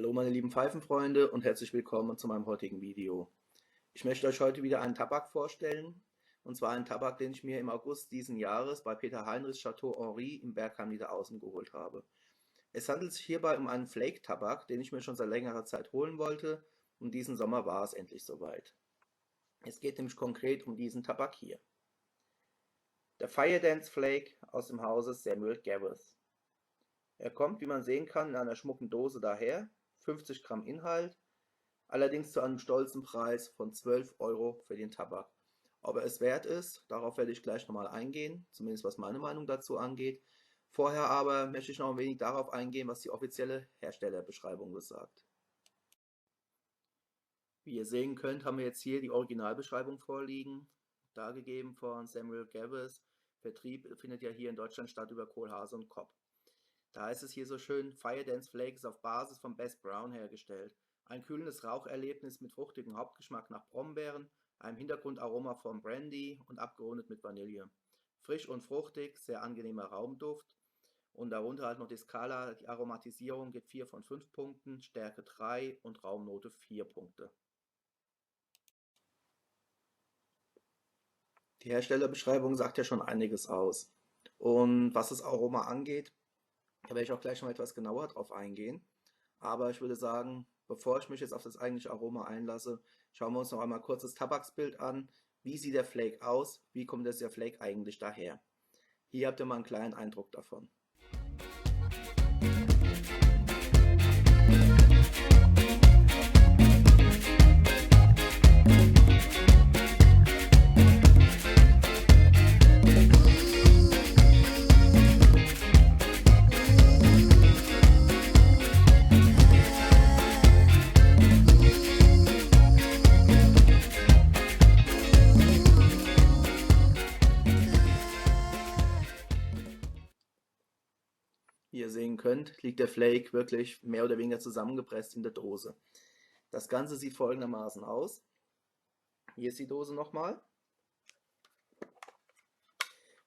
Hallo meine lieben Pfeifenfreunde und herzlich willkommen zu meinem heutigen Video. Ich möchte euch heute wieder einen Tabak vorstellen, und zwar einen Tabak, den ich mir im August diesen Jahres bei Peter Heinrichs Chateau Henri im Bergheim Niederaußen geholt habe. Es handelt sich hierbei um einen Flake-Tabak, den ich mir schon seit längerer Zeit holen wollte, und diesen Sommer war es endlich soweit. Es geht nämlich konkret um diesen Tabak hier. Der Fire Dance Flake aus dem Hause Samuel Gareth. Er kommt, wie man sehen kann, in einer schmucken Dose daher, 50 Gramm Inhalt, allerdings zu einem stolzen Preis von 12 Euro für den Tabak. Ob er es wert ist, darauf werde ich gleich nochmal eingehen, zumindest was meine Meinung dazu angeht. Vorher aber möchte ich noch ein wenig darauf eingehen, was die offizielle Herstellerbeschreibung besagt. Wie ihr sehen könnt, haben wir jetzt hier die Originalbeschreibung vorliegen, dargegeben von Samuel Gareth. Vertrieb findet ja hier in Deutschland statt über Kohlhase und Kopp. Da ist es hier so schön, Fire Dance Flake ist auf Basis von Best Brown hergestellt. Ein kühlendes Raucherlebnis mit fruchtigem Hauptgeschmack nach Brombeeren, einem Hintergrundaroma von Brandy und abgerundet mit Vanille. Frisch und fruchtig, sehr angenehmer Raumduft und darunter halt noch die Skala, die Aromatisierung gibt 4 von 5 Punkten, Stärke 3 und Raumnote 4 Punkte. Die Herstellerbeschreibung sagt ja schon einiges aus. Und was das Aroma angeht, da werde ich auch gleich noch etwas genauer drauf eingehen. Aber ich würde sagen, bevor ich mich jetzt auf das eigentliche Aroma einlasse, schauen wir uns noch einmal kurz das Tabaksbild an. Wie sieht der Flake aus? Wie kommt der Flake eigentlich daher? Hier habt ihr mal einen kleinen Eindruck davon. Wie ihr sehen könnt, liegt der Flake wirklich mehr oder weniger zusammengepresst in der Dose. Das Ganze sieht folgendermaßen aus. Hier ist die Dose nochmal.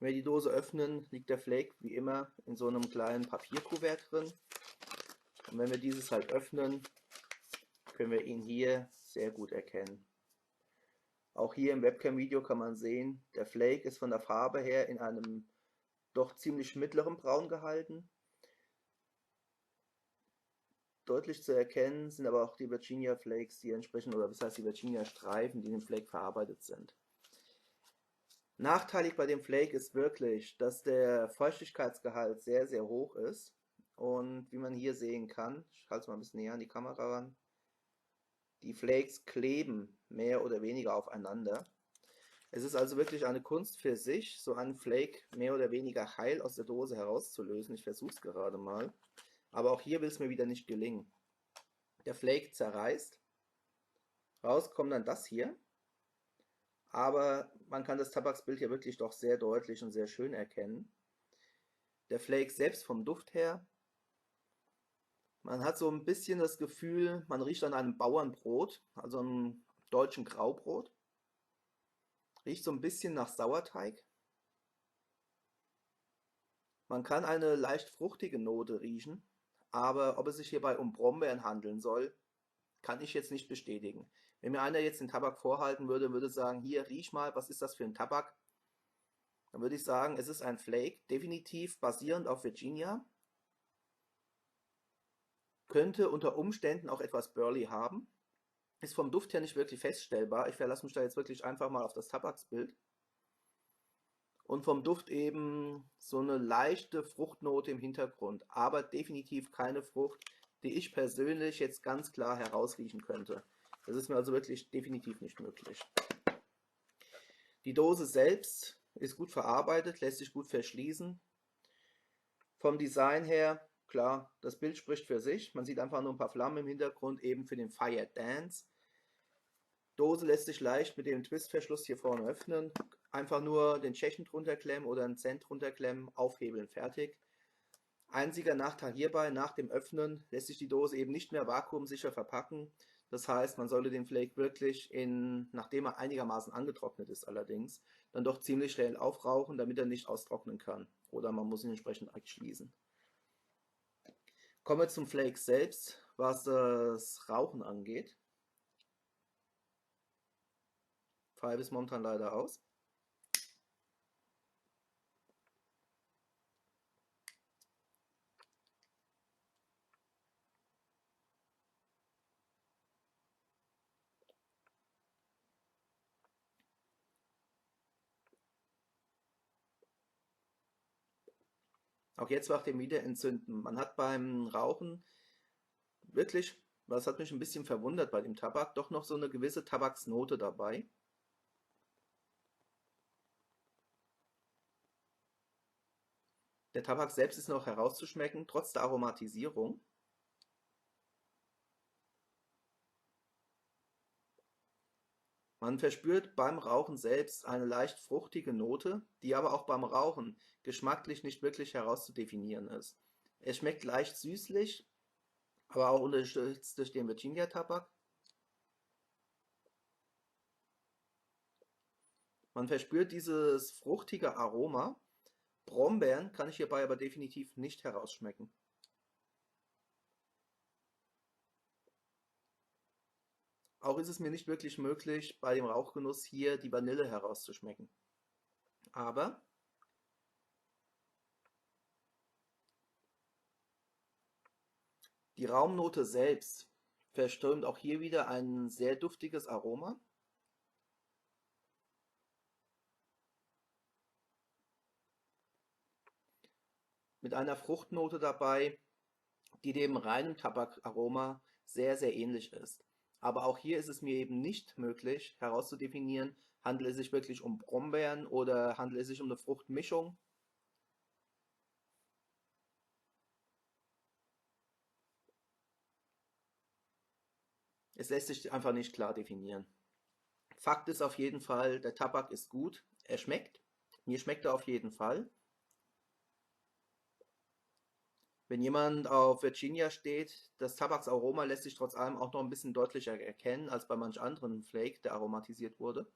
Wenn wir die Dose öffnen, liegt der Flake wie immer in so einem kleinen Papierkuvert drin. Und wenn wir dieses halt öffnen, können wir ihn hier sehr gut erkennen. Auch hier im Webcam-Video kann man sehen, der Flake ist von der Farbe her in einem doch ziemlich mittleren Braun gehalten. Deutlich zu erkennen sind aber auch die Virginia Flakes, die entsprechend, oder was heißt die Virginia Streifen, die in dem Flake verarbeitet sind. Nachteilig bei dem Flake ist wirklich, dass der Feuchtigkeitsgehalt sehr, sehr hoch ist. Und wie man hier sehen kann, ich halte es mal ein bisschen näher an die Kamera ran, die Flakes kleben mehr oder weniger aufeinander. Es ist also wirklich eine Kunst für sich, so einen Flake mehr oder weniger heil aus der Dose herauszulösen. Ich versuche es gerade mal. Aber auch hier will es mir wieder nicht gelingen. Der Flake zerreißt. Raus kommt dann das hier. Aber man kann das Tabaksbild hier wirklich doch sehr deutlich und sehr schön erkennen. Der Flake selbst vom Duft her. Man hat so ein bisschen das Gefühl, man riecht an einem Bauernbrot, also einem deutschen Graubrot. Riecht so ein bisschen nach Sauerteig. Man kann eine leicht fruchtige Note riechen, aber ob es sich hierbei um Brombeeren handeln soll, kann ich jetzt nicht bestätigen. Wenn mir einer jetzt den Tabak vorhalten würde, würde sagen, hier, riech mal, was ist das für ein Tabak? Dann würde ich sagen, es ist ein Flake, definitiv basierend auf Virginia. Könnte unter Umständen auch etwas Burley haben. Ist vom Duft her nicht wirklich feststellbar. Ich verlasse mich da jetzt wirklich einfach mal auf das Tabaksbild. Und vom Duft eben so eine leichte Fruchtnote im Hintergrund, aber definitiv keine Frucht, die ich persönlich jetzt ganz klar herausriechen könnte. Das ist mir also wirklich definitiv nicht möglich. Die Dose selbst ist gut verarbeitet, lässt sich gut verschließen. Vom Design her, klar, das Bild spricht für sich. Man sieht einfach nur ein paar Flammen im Hintergrund, eben für den Fire Dance. Dose lässt sich leicht mit dem Twistverschluss hier vorne öffnen. Einfach nur den Tschechen drunter klemmen oder einen Cent drunter klemmen, aufhebeln, fertig. Einziger Nachteil hierbei, nach dem Öffnen lässt sich die Dose eben nicht mehr vakuumsicher verpacken. Das heißt, man sollte den Flake wirklich, nachdem er einigermaßen angetrocknet ist allerdings, dann doch ziemlich schnell aufrauchen, damit er nicht austrocknen kann. Oder man muss ihn entsprechend schließen. Kommen wir zum Flake selbst. was das Rauchen angeht. Pfeife ist momentan leider aus. Auch jetzt macht er wieder entzünden. Man hat beim Rauchen wirklich, das hat mich ein bisschen verwundert bei dem Tabak, doch noch so eine gewisse Tabaksnote dabei. Der Tabak selbst ist noch herauszuschmecken, trotz der Aromatisierung. Man verspürt beim Rauchen selbst eine leicht fruchtige Note, die aber auch beim Rauchen geschmacklich nicht wirklich herauszudefinieren ist. Es schmeckt leicht süßlich, aber auch unterstützt durch den Virginia-Tabak. Man verspürt dieses fruchtige Aroma. Brombeeren kann ich hierbei aber definitiv nicht herausschmecken. Auch ist es mir nicht wirklich möglich, bei dem Rauchgenuss hier die Vanille herauszuschmecken. Aber die Raumnote selbst verströmt auch hier wieder ein sehr duftiges Aroma. Mit einer Fruchtnote dabei, die dem reinen Tabakaroma sehr, sehr ähnlich ist. Aber auch hier ist es mir eben nicht möglich herauszudefinieren, handelt es sich wirklich um Brombeeren oder handelt es sich um eine Fruchtmischung. Es lässt sich einfach nicht klar definieren. Fakt ist auf jeden Fall, der Tabak ist gut, er schmeckt. Mir schmeckt er auf jeden Fall. Wenn jemand auf Virginia steht, das Tabaksaroma lässt sich trotz allem auch noch ein bisschen deutlicher erkennen als bei manch anderen Flake, der aromatisiert wurde.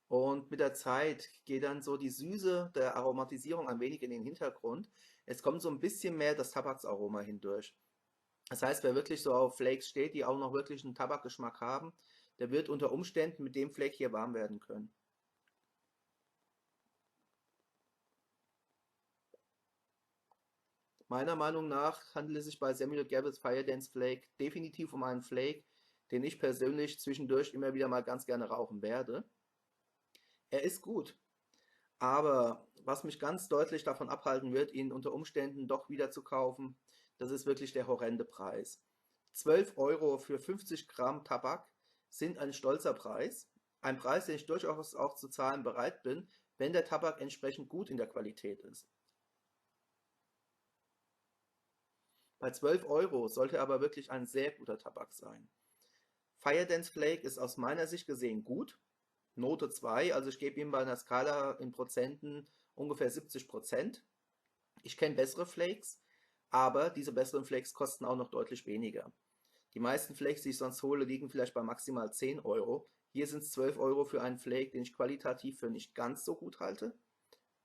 Und mit der Zeit geht dann so die Süße der Aromatisierung ein wenig in den Hintergrund. Es kommt so ein bisschen mehr das Tabaksaroma hindurch. Das heißt, wer wirklich so auf Flakes steht, die auch noch wirklich einen Tabakgeschmack haben, der wird unter Umständen mit dem Flake hier warm werden können. Meiner Meinung nach handelt es sich bei Samuel Gabbets Fire Dance Flake definitiv um einen Flake, den ich persönlich zwischendurch immer wieder mal ganz gerne rauchen werde. Er ist gut, aber was mich ganz deutlich davon abhalten wird, ihn unter Umständen doch wieder zu kaufen, das ist wirklich der horrende Preis. 12 € für 50 Gramm Tabak sind ein stolzer Preis. Ein Preis, den ich durchaus auch zu zahlen bereit bin, wenn der Tabak entsprechend gut in der Qualität ist. Bei 12 € sollte aber wirklich ein sehr guter Tabak sein. Fire Dance Flake ist aus meiner Sicht gesehen gut. Note 2, also ich gebe ihm bei einer Skala in Prozenten ungefähr 70%. Ich kenne bessere Flakes, aber diese besseren Flakes kosten auch noch deutlich weniger. Die meisten Flakes, die ich sonst hole, liegen vielleicht bei maximal 10 €. Hier sind es 12 € für einen Flake, den ich qualitativ für nicht ganz so gut halte,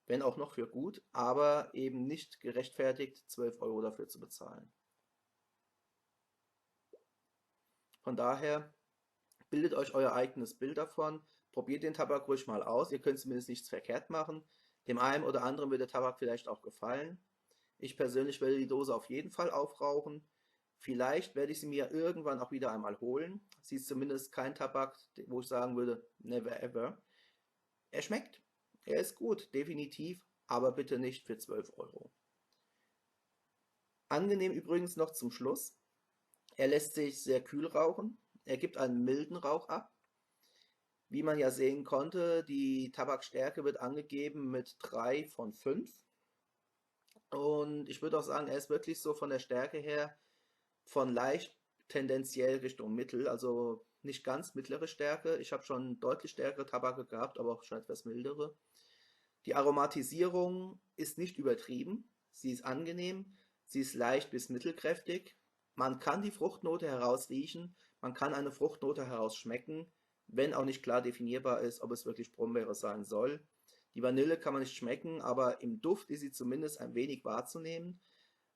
wenn auch noch für gut, aber eben nicht gerechtfertigt, 12 € dafür zu bezahlen. Von daher bildet euch euer eigenes Bild davon, probiert den Tabak ruhig mal aus, ihr könnt zumindest nichts verkehrt machen. Dem einen oder anderen wird der Tabak vielleicht auch gefallen. Ich persönlich werde die Dose auf jeden Fall aufrauchen. Vielleicht werde ich sie mir irgendwann auch wieder einmal holen. Sie ist zumindest kein Tabak, wo ich sagen würde, never ever. Er schmeckt, er ist gut, definitiv, aber bitte nicht für 12 €. Angenehm übrigens noch zum Schluss. Er lässt sich sehr kühl rauchen. Er gibt einen milden Rauch ab. Wie man ja sehen konnte, die Tabakstärke wird angegeben mit 3 von 5. Und ich würde auch sagen, er ist wirklich so von der Stärke her von leicht tendenziell Richtung Mittel, also nicht ganz mittlere Stärke. Ich habe schon deutlich stärkere Tabake gehabt, aber auch schon etwas mildere. Die Aromatisierung ist nicht übertrieben, sie ist angenehm, sie ist leicht bis mittelkräftig. Man kann die Fruchtnote herausriechen, man kann eine Fruchtnote herausschmecken, wenn auch nicht klar definierbar ist, ob es wirklich Brombeere sein soll. Die Vanille kann man nicht schmecken, aber im Duft ist sie zumindest ein wenig wahrzunehmen.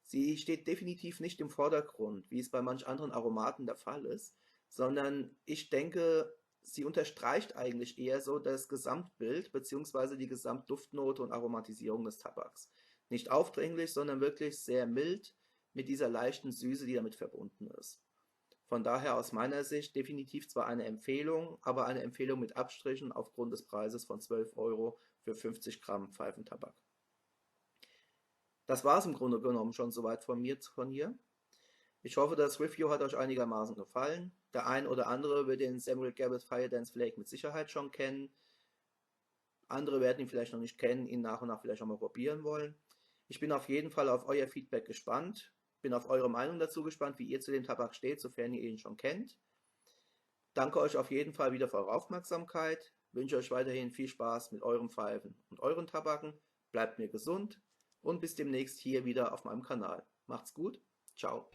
Sie steht definitiv nicht im Vordergrund, wie es bei manch anderen Aromaten der Fall ist, sondern ich denke, sie unterstreicht eigentlich eher so das Gesamtbild bzw. die Gesamtduftnote und Aromatisierung des Tabaks. Nicht aufdringlich, sondern wirklich sehr mild mit dieser leichten Süße, die damit verbunden ist. Von daher aus meiner Sicht definitiv zwar eine Empfehlung, aber eine Empfehlung mit Abstrichen aufgrund des Preises von 12 Euro für 50 Gramm Pfeifentabak. Das war es im Grunde genommen schon soweit von hier. Ich hoffe, das Review hat euch einigermaßen gefallen. Der ein oder andere wird den Samuel Garrett Fire Dance Flake mit Sicherheit schon kennen. Andere werden ihn vielleicht noch nicht kennen, ihn nach und nach vielleicht auch mal probieren wollen. Ich bin auf jeden Fall auf euer Feedback gespannt. Bin auf eure Meinung dazu gespannt, wie ihr zu dem Tabak steht, sofern ihr ihn schon kennt. Danke euch auf jeden Fall wieder für eure Aufmerksamkeit. Wünsche euch weiterhin viel Spaß mit euren Pfeifen und euren Tabaken. Bleibt mir gesund und bis demnächst hier wieder auf meinem Kanal. Macht's gut. Ciao.